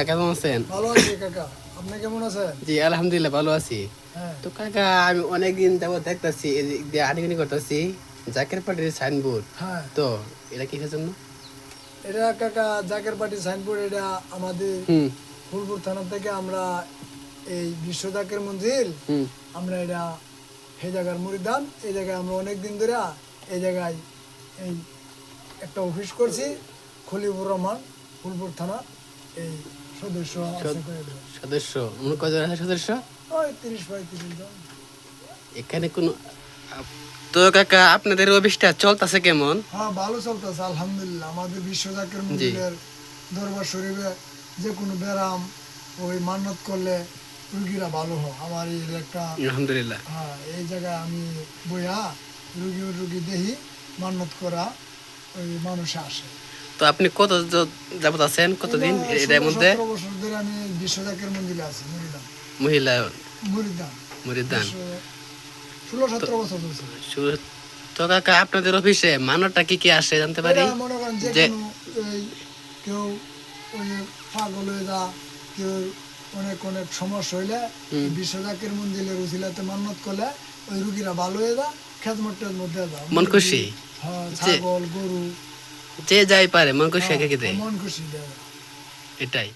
কেমন আছেন? ভালো আছি কাকা, আপনি কেমন আছেন? জি আলহামদুলিল্লাহ ভালো আছি। হ্যাঁ তো কাকা আমি অনেকদিন যাবত দেখতেছি এদিক দিয়ে আনাগোনা করতেছি জাকের পাটির সাইনবোর্ড। হ্যাঁ, তো এটা কিসের জন্য? এটা কাকা জাকের পাটি সাইনবোর্ড। এটা আমাদের হুম ফুলপুর থানা থেকে আমরা এই বিশ্ব জাকের মঞ্জিল হুম আমরা এটা সেই জায়গার মুরিদান। এই জায়গায় আমরা অনেক দিন ধরে এই জায়গায় এই একটা অফিস করছি। খলিফুর রহমান ফুলপুর থানা এই সদস্য আছে করে দেবো। সদস্য মনে কজন আছে সদস্য? ওই 30-35 জন। এখানে কোনো তো কাকা আপনাদের অফিসটা চলতেছে কেমন? হ্যাঁ, ভালো চলতেছে আলহামদুলিল্লাহ। আমাদের বিশ্ব জাকের মঞ্জিলের দরবার শরীফে যে কোনো ব্যারাম ওই মান্নত করলে রুগীরা ভালো হয়। আমার এই একটা আলহামদুলিল্লাহ। হ্যাঁ, এই জায়গায় আমি বইয়া রুগী দেখি মান্নত করা ওই মানুষ আসে। তো আপনি কত যাবত আছেন, কতদিন এটার মধ্যে? 16-17 বছর ধরে আমি বিশ্ব জাকের মঞ্জিলে আছি মুরিদান। মহিলা মুরিদান মুরিদান। 16-17 বছর ধরে। তো কাকা আপনাদের অফিসে মানবটা কি কি আসে জানতে পারি? এটা মনে করেন যে যে কোনো এই কেউ ওই পাগল হয়ে যা, কেউ অনেক অনেক সমস্যা হইলে বিশ্ব জাকের মঞ্জিলের উসিলাতে মান্নত করলে ওই রুগীরা ভালো হয়ে যা, খেজমত টেজমত দেওয়া যা। মন খুশি হ্যাঁ, ছাগল গরু যে যাই পারে মন খুশি একে মন খুশি দেওয়া। এটাই।